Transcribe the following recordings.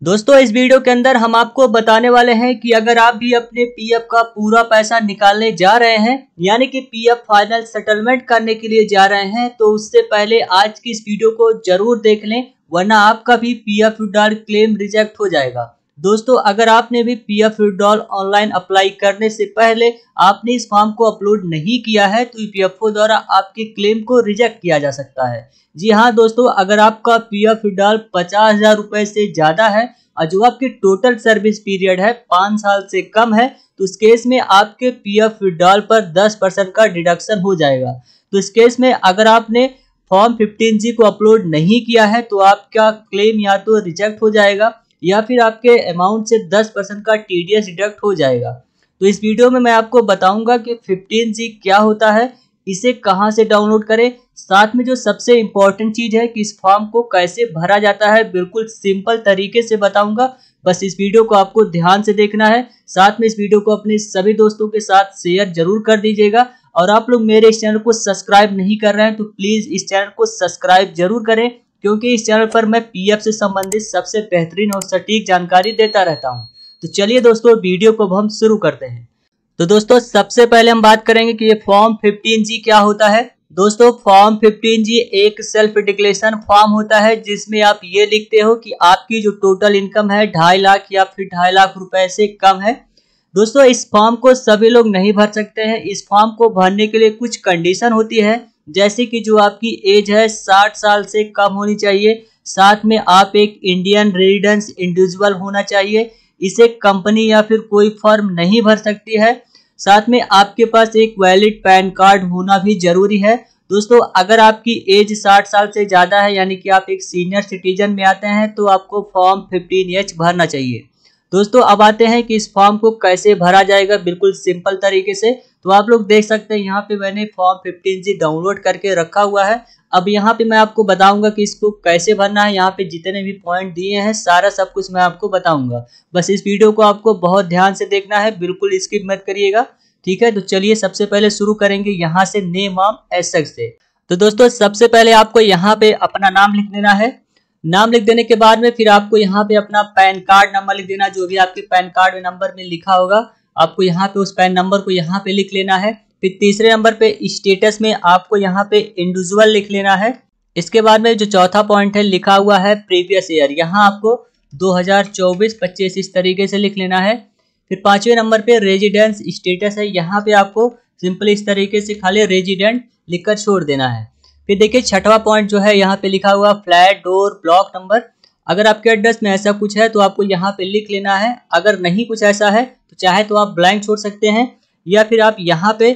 दोस्तों इस वीडियो के अंदर हम आपको बताने वाले हैं कि अगर आप भी अपने पीएफ का पूरा पैसा निकालने जा रहे हैं यानी कि पीएफ फाइनल सेटलमेंट करने के लिए जा रहे हैं तो उससे पहले आज की इस वीडियो को जरूर देख लें, वरना आपका भी पीएफ विड्रॉल क्लेम रिजेक्ट हो जाएगा। दोस्तों अगर आपने भी पीएफ विड्रॉल ऑनलाइन अप्लाई करने से पहले आपने इस फॉर्म को अपलोड नहीं किया है तो ईपीएफओ द्वारा आपके क्लेम को रिजेक्ट किया जा सकता है। जी हाँ दोस्तों, अगर आपका पीएफ विड्रॉल 50,000 रुपए से ज्यादा है और जो आपकी टोटल सर्विस पीरियड है 5 साल से कम है तो इस केस में आपके पीएफ विड्रॉल पर 10% का डिडक्शन हो जाएगा। तो इस केस में अगर आपने फॉर्म 15G को अपलोड नहीं किया है तो आपका क्लेम या तो रिजेक्ट हो जाएगा या फिर आपके अमाउंट से 10% का टीडीएस डिडक्ट हो जाएगा। तो इस वीडियो में मैं आपको बताऊंगा कि 15G क्या होता है, इसे कहां से डाउनलोड करें, साथ में जो सबसे इम्पोर्टेंट चीज है कि इस फॉर्म को कैसे भरा जाता है, बिल्कुल सिंपल तरीके से बताऊंगा। बस इस वीडियो को आपको ध्यान से देखना है, साथ में इस वीडियो को अपने सभी दोस्तों के साथ शेयर जरूर कर दीजिएगा। और आप लोग मेरे इस चैनल को सब्सक्राइब नहीं कर रहे हैं तो प्लीज इस चैनल को सब्सक्राइब जरूर करें, क्योंकि इस चैनल पर मैं पीएफ से संबंधित सबसे बेहतरीन और सटीक जानकारी देता रहता हूं। तो चलिए दोस्तों वीडियो को हम शुरू करते हैं। तो दोस्तों सबसे पहले हम बात करेंगे कि ये फॉर्म 15G क्या होता है। दोस्तों फॉर्म 15G एक सेल्फ डिक्लेरेशन फॉर्म होता है जिसमें आप ये लिखते हो कि आपकी जो टोटल इनकम है 2.5 लाख या फिर 2.5 लाख रुपए से कम है। दोस्तों इस फॉर्म को सभी लोग नहीं भर सकते हैं। इस फॉर्म को भरने के लिए कुछ कंडीशन होती है, जैसे कि जो आपकी एज है 60 साल से कम होनी चाहिए, साथ में आप एक इंडियन रेजिडेंस इंडिविजुअल होना चाहिए, इसे कंपनी या फिर कोई फर्म नहीं भर सकती है, साथ में आपके पास एक वैलिड पैन कार्ड होना भी जरूरी है। दोस्तों अगर आपकी एज 60 साल से ज्यादा है यानी कि आप एक सीनियर सिटीजन में आते हैं तो आपको फॉर्म 15H भरना चाहिए। दोस्तों अब आते हैं कि इस फॉर्म को कैसे भरा जाएगा बिल्कुल सिंपल तरीके से। तो आप लोग देख सकते हैं यहाँ पे मैंने फॉर्म 15G डाउनलोड करके रखा हुआ है। अब यहाँ पे मैं आपको बताऊंगा कि इसको कैसे भरना है। यहाँ पे जितने भी पॉइंट दिए हैं सारा सब कुछ मैं आपको बताऊंगा। बस इस वीडियो को आपको बहुत ध्यान से देखना है, बिल्कुल स्किप मत करिएगा, ठीक है। तो चलिए सबसे पहले शुरू करेंगे यहाँ से नेम ऑफ एसेट से। तो दोस्तों सबसे पहले आपको यहाँ पे अपना नाम लिख देना है। नाम लिख देने के बाद में फिर आपको यहाँ पे अपना पैन कार्ड नंबर लिख देना, जो भी आपके पैन कार्ड में नंबर में लिखा होगा आपको यहाँ पे उस पैन नंबर को यहाँ पे लिख लेना है। फिर तीसरे नंबर पे स्टेटस में आपको यहाँ पे इंडिविजुअल लिख लेना है। इसके बाद में जो चौथा पॉइंट है लिखा हुआ है प्रीवियस ईयर, यहाँ आपको 2024-25 इस तरीके से लिख लेना है। फिर पांचवें नंबर पे रेजिडेंस स्टेटस है, यहाँ पे आपको सिंपल इस तरीके से खाली रेजिडेंट लिखकर छोड़ देना है। फिर देखिए छठवां पॉइंट जो है यहाँ पे लिखा हुआ फ्लैट डोर ब्लॉक नंबर, अगर आपके एड्रेस में ऐसा कुछ है तो आपको यहाँ पे लिख लेना है। अगर नहीं कुछ ऐसा है तो चाहे तो आप ब्लैंक छोड़ सकते हैं या फिर आप यहाँ पे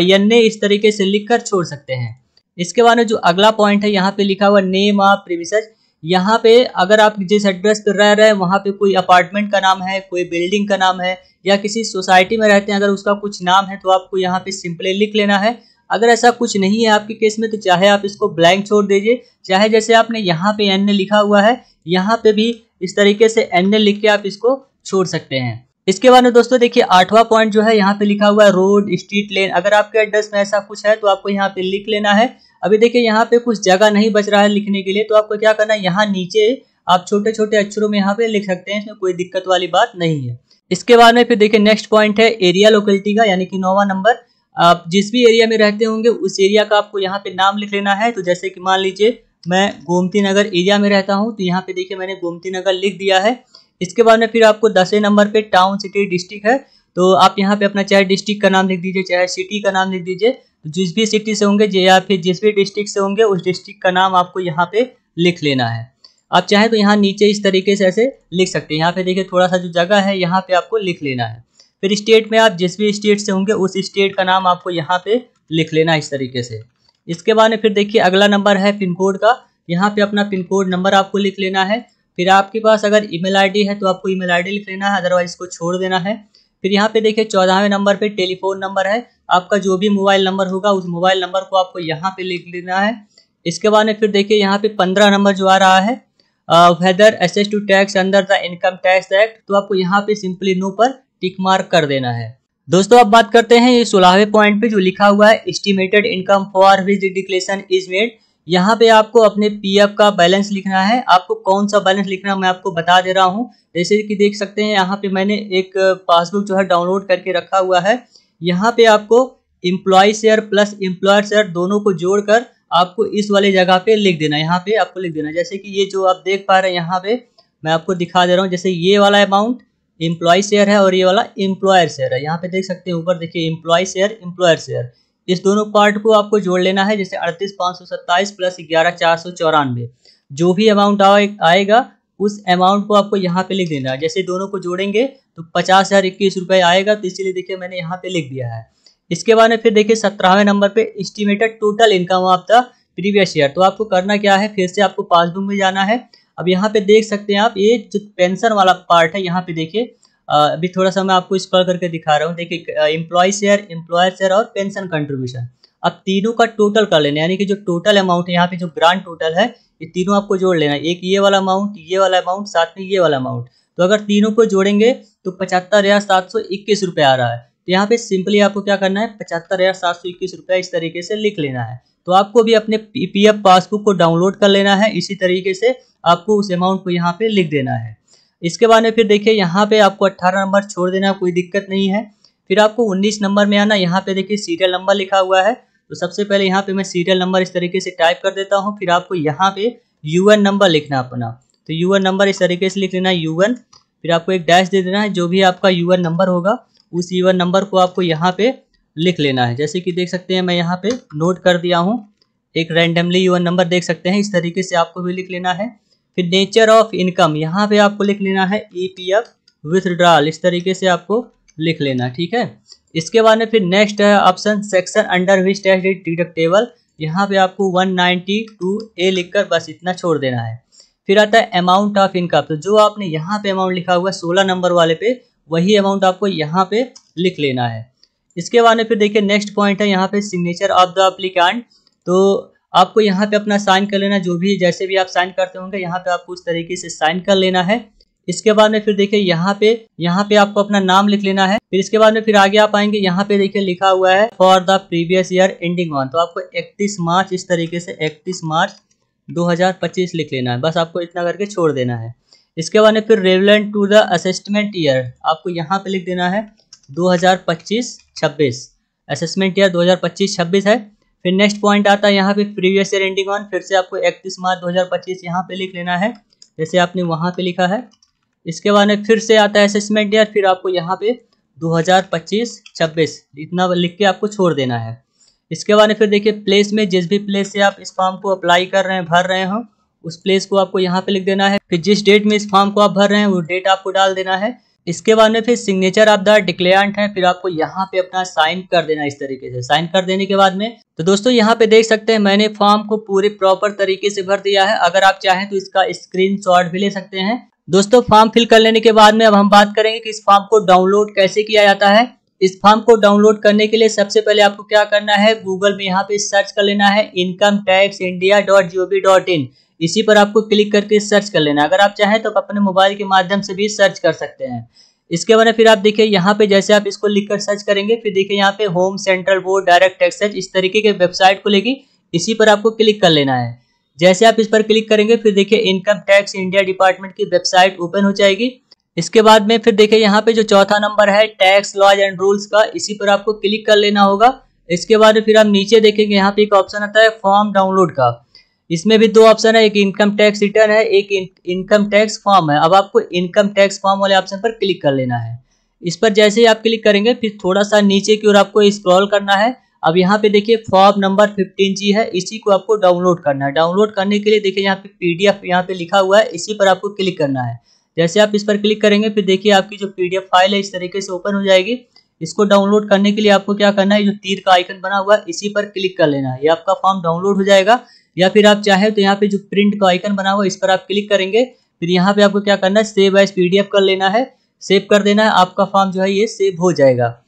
यन्ने इस तरीके से लिखकर छोड़ सकते हैं। इसके बाद में जो अगला पॉइंट है यहाँ पे लिखा हुआ नेम ऑफ प्रीमिसेस, यहाँ पे अगर आप जिस एड्रेस पर रह रहे हैं वहाँ पे कोई अपार्टमेंट का नाम है, कोई बिल्डिंग का नाम है या किसी सोसाइटी में रहते हैं अगर उसका कुछ नाम है तो आपको यहाँ पे सिंपली लिख लेना है। अगर ऐसा कुछ नहीं है आपके केस में तो चाहे आप इसको ब्लैंक छोड़ दीजिए, चाहे जैसे आपने यहाँ पे एन लिखा हुआ है यहाँ पे भी इस तरीके से एन लिख के आप इसको छोड़ सकते हैं। इसके बाद में दोस्तों देखिए आठवां पॉइंट जो है यहाँ पे लिखा हुआ है रोड स्ट्रीट लेन, अगर आपके एड्रेस में ऐसा कुछ है तो आपको यहाँ पे लिख लेना है। अभी देखिए यहाँ पे कुछ जगह नहीं बच रहा है लिखने के लिए, तो आपको क्या करना है यहाँ नीचे आप छोटे छोटे अक्षरों में यहाँ पे लिख सकते हैं, इसमें कोई दिक्कत वाली बात नहीं है। इसके बाद में फिर देखिए नेक्स्ट पॉइंट है एरिया लोकेलिटी का, यानी कि 9वां नंबर, आप जिस भी एरिया में रहते होंगे उस एरिया का आपको यहाँ पे नाम लिख लेना है। तो जैसे कि मान लीजिए मैं गोमती नगर एरिया में रहता हूँ तो यहाँ पे देखिए मैंने गोमती नगर लिख दिया है। इसके बाद में फिर आपको 10वें नंबर पे टाउन सिटी डिस्ट्रिक्ट है तो आप यहाँ पे अपना चाहे डिस्ट्रिक्ट का नाम लिख दीजिए चाहे सिटी का नाम लिख दीजिए, जिस भी सिटी से होंगे या फिर जिस भी डिस्ट्रिक्ट से होंगे उस डिस्ट्रिक्ट का नाम आपको यहाँ पे लिख लेना है। आप चाहे तो यहाँ नीचे इस तरीके से ऐसे लिख सकते हैं, यहाँ पे देखिए थोड़ा सा जो जगह है यहाँ पे आपको लिख लेना है। फिर स्टेट में आप जिस भी स्टेट से होंगे उस स्टेट का नाम आपको यहाँ पे लिख लेना इस तरीके से। इसके बाद में फिर देखिए अगला नंबर है पिन कोड का, यहाँ पे अपना पिन कोड नंबर आपको लिख लेना है। फिर आपके पास अगर ईमेल आईडी है तो आपको ईमेल आईडी लिख लेना है, अदरवाइज इसको छोड़ देना है। फिर यहाँ पे देखिए 14वें नंबर पे टेलीफोन नंबर है, आपका जो भी मोबाइल नंबर होगा उस मोबाइल नंबर को आपको यहाँ पे लिख लेना है। इसके बाद में फिर देखिए यहाँ पे 15 नंबर जो आ रहा है whether assess to tax under the income tax act, तो आपको यहाँ पे सिंपली नो पर टिक मार्क कर देना है। दोस्तों अब बात करते हैं ये 16वें पॉइंट पे जो लिखा हुआ है estimated income for which declaration is made, यहाँ पे आपको अपने पीएफ का बैलेंस लिखना है। आपको कौन सा बैलेंस लिखना है मैं आपको बता दे रहा हूँ। जैसे कि देख सकते हैं यहाँ पे मैंने एक पासबुक जो है डाउनलोड करके रखा हुआ है। यहाँ पे आपको employ share plus employer share दोनों को जोड़कर आपको इस वाले जगह पे लिख देना है। यहाँ पे आपको लिख देना है, जैसे कि ये जो आप देख पा रहे हैं यहाँ पे मैं आपको दिखा दे रहा हूँ। जैसे ये वाला अमाउंट एम्प्लॉय शेयर है और ये वाला एम्प्लॉयर शेयर है। यहाँ पे देख सकते हैं ऊपर देखिए एम्प्लॉय शेयर एम्प्लॉयर शेयर, इस दोनों पार्ट को आपको जोड़ लेना है। जैसे 38,527 प्लस 11,494 जो भी अमाउंट आएगा उस अमाउंट को आपको यहाँ पे लिख देना है। जैसे दोनों को जोड़ेंगे तो 50,021 रुपये आएगा, तो इसीलिए देखिए मैंने यहाँ पे लिख दिया है। इसके बाद में फिर देखिए 17वें नंबर पे estimated total income of the previous year. तो आपको करना क्या है, फिर से आपको पासबुक में जाना है। अब यहाँ पे देख सकते हैं आप ये जो पेंशन वाला पार्ट है यहाँ पे देखिए, अभी थोड़ा सा मैं आपको स्क्रॉल करके दिखा रहा हूँ। देखिए एम्प्लॉय शेयर एम्प्लॉयर शेयर और पेंशन कंट्रीब्यूशन, अब तीनों का टोटल कर लेना है। यानी कि जो टोटल अमाउंट है यहाँ पे जो ग्रांड टोटल है ये तीनों आपको जोड़ लेना है। एक ये वाला अमाउंट, ये वाला अमाउंट, साथ में ये वाला अमाउंट। तो अगर तीनों को जोड़ेंगे तो 75,721 रुपये आ रहा है। तो यहाँ पे सिंपली आपको क्या करना है, 75,721 रुपये इस तरीके से लिख लेना है। तो आपको भी अपने पीएफ पासबुक को डाउनलोड कर लेना है, इसी तरीके से आपको उस अमाउंट को यहाँ पे लिख देना है। इसके बाद में फिर देखिए यहाँ पे आपको 18 नंबर छोड़ देना है, कोई दिक्कत नहीं है। फिर आपको 19 नंबर में आना, यहाँ पे देखिए सीरियल नंबर लिखा हुआ है। तो सबसे पहले यहाँ पे मैं सीरियल नंबर इस तरीके से टाइप कर देता हूँ। फिर आपको यहाँ पे यूएन नंबर लिखना अपना, तो यूएन नंबर इस तरीके से लिख लेना है यूएन। फिर आपको एक डैश दे देना है, जो भी आपका यूएन नंबर होगा उस यूएन नंबर को आपको यहाँ पे लिख लेना है। जैसे कि देख सकते हैं मैं यहाँ पे नोट कर दिया हूँ, एक रैंडमली यूएन नंबर देख सकते हैं, इस तरीके से आपको भी लिख लेना है। फिर नेचर ऑफ इनकम यहाँ पे आपको लिख लेना है ईपीएफ विथड्रॉल, इस तरीके से आपको लिख लेना, ठीक है। इसके बाद में फिर नेक्स्ट है option section under which tax is deductible, यहाँ पे आपको 192A लिखकर बस इतना छोड़ देना है। फिर आता है अमाउंट ऑफ इनकम, तो जो आपने यहाँ पे अमाउंट लिखा हुआ है 16 नंबर वाले पे, वही अमाउंट आपको यहाँ पे लिख लेना है। इसके बाद में फिर देखिए नेक्स्ट पॉइंट है यहाँ पे सिग्नेचर ऑफ द एप्लीकेंट, तो आपको यहाँ पे अपना साइन कर लेना, जो भी जैसे भी आप साइन करते होंगे यहाँ पे आपको उस तरीके से साइन कर लेना है। इसके बाद में फिर देखिए यहाँ पे आपको अपना नाम लिख लेना है। फिर इसके बाद में फिर आगे आप आएंगे, यहाँ पे देखिए लिखा हुआ है for the previous year ending on, तो आपको 31 मार्च इस तरीके से 31 मार्च 2025 लिख लेना है, बस आपको इतना करके छोड़ देना है। इसके बाद में फिर relevant to the assessment year आपको यहाँ पे लिख देना है 2025-26, असेसमेंट ईयर 2025-26 है। फिर नेक्स्ट पॉइंट आता है यहाँ पे प्रीवियस ईयर एंडिंग ऑन, फिर से आपको 31 मार्च 2025 यहाँ पे लिख लेना है, जैसे आपने वहाँ पे लिखा है। इसके बाद में फिर से आता है असेसमेंट ईयर, फिर आपको यहाँ पे 2025-26 इतना लिख के आपको छोड़ देना है। इसके बाद में फिर देखिए प्लेस में, जिस भी प्लेस से आप इस फॉर्म को अप्लाई कर रहे हैं, भर रहे हो, उस प्लेस को आपको यहाँ पे लिख देना है। फिर जिस डेट में इस फॉर्म को आप भर रहे हैं वो डेट आपको डाल देना है। इसके बाद में फिर सिग्नेचर ऑफ द डिक्लेरेंट है, फिर आपको यहाँ पे अपना साइन कर देना इस तरीके से। साइन कर देने के बाद में तो दोस्तों यहाँ पे देख सकते हैं मैंने फॉर्म को पूरे प्रॉपर तरीके से भर दिया है। अगर आप चाहें तो इसका स्क्रीनशॉट भी ले सकते हैं। दोस्तों फॉर्म फिल कर लेने के बाद में अब हम बात करेंगे कि इस फॉर्म को डाउनलोड कैसे किया जाता है। इस फॉर्म को डाउनलोड करने के लिए सबसे पहले आपको क्या करना है, गूगल में यहाँ पे सर्च कर लेना है incometaxindia.gov.in, इसी पर आपको क्लिक करके सर्च कर लेना। अगर आप चाहें तो अपने मोबाइल के माध्यम से भी सर्च कर सकते हैं। इसके बाद फिर आप देखिए यहाँ पे जैसे आप इसको लिखकर सर्च करेंगे, फिर देखिए यहाँ पे home, central board, direct taxes, इस तरीके के वेबसाइट को लेगी, इसी पर आपको क्लिक कर लेना है। जैसे आप इस पर क्लिक करेंगे फिर देखिए इनकम टैक्स इंडिया डिपार्टमेंट की वेबसाइट ओपन हो जाएगी। इसके बाद में फिर देखिए यहाँ पे जो चौथा नंबर है टैक्स लॉज एंड रूल्स का, इसी पर आपको क्लिक कर लेना होगा। इसके बाद फिर आप नीचे देखेंगे यहाँ पे एक ऑप्शन आता है फॉर्म डाउनलोड का, इसमें भी दो ऑप्शन है, एक इनकम टैक्स रिटर्न है, एक इनकम टैक्स फॉर्म है। अब आपको इनकम टैक्स फॉर्म वाले ऑप्शन पर क्लिक कर लेना है। इस पर जैसे ही आप क्लिक करेंगे फिर थोड़ा सा नीचे की ओर आपको स्क्रॉल करना है। अब यहाँ पे देखिए फॉर्म नंबर 15G है, इसी को आपको डाउनलोड करना है। डाउनलोड करने के लिए देखिए यहाँ पे PDF यहाँ पे लिखा हुआ है, इसी पर आपको क्लिक करना है। जैसे आप इस पर क्लिक करेंगे फिर देखिए आपकी जो PDF फाइल है इस तरीके से ओपन हो जाएगी। इसको डाउनलोड करने के लिए आपको क्या करना है, जो तीर का आइकन बना हुआ है इसी पर क्लिक कर लेना है, ये आपका फॉर्म डाउनलोड हो जाएगा। या फिर आप चाहे तो यहाँ पे जो प्रिंट का आइकन बना हुआ है इस पर आप क्लिक करेंगे, फिर यहाँ पे आपको क्या करना है, सेव एज PDF कर लेना है, सेव कर देना है, आपका फॉर्म जो है ये सेव हो जाएगा।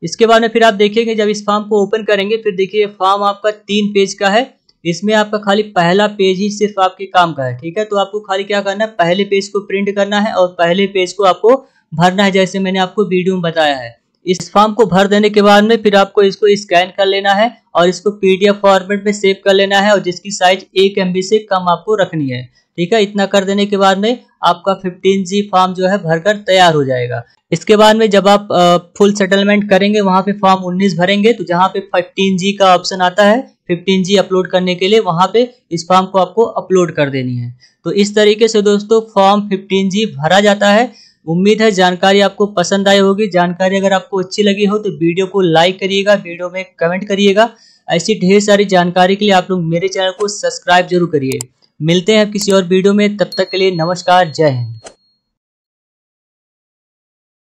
इसके बाद में फिर आप देखेंगे जब इस फॉर्म को ओपन करेंगे फिर देखिए फॉर्म आपका 3 पेज का है, इसमें आपका खाली पहला पेज ही सिर्फ आपके काम का है, ठीक है। तो आपको खाली क्या करना है, पहले पेज को प्रिंट करना है और पहले पेज को आपको भरना है, जैसे मैंने आपको वीडियो में बताया है। इस फॉर्म को भर देने के बाद में फिर आपको इसको स्कैन कर लेना है और इसको PDF फॉर्मेट में सेव कर लेना है और जिसकी साइज 1 MB से कम आपको रखनी है। ठीक है, इतना कर देने के बाद में आपका 15G फॉर्म जो है भरकर तैयार हो जाएगा। इसके बाद में जब आप फुल सेटलमेंट करेंगे वहां पे फॉर्म 19 भरेंगे तो जहां पे 15G का ऑप्शन आता है 15G अपलोड करने के लिए, वहां पे इस फॉर्म को आपको अपलोड कर देनी है। तो इस तरीके से दोस्तों फॉर्म 15G भरा जाता है। उम्मीद है जानकारी आपको पसंद आई होगी। जानकारी अगर आपको अच्छी लगी हो तो वीडियो को लाइक करिएगा, वीडियो में कमेंट करिएगा। ऐसी ढेर सारी जानकारी के लिए आप लोग मेरे चैनल को सब्सक्राइब जरूर करिए। मिलते हैं किसी और वीडियो में, तब तक के लिए नमस्कार, जय हिंद।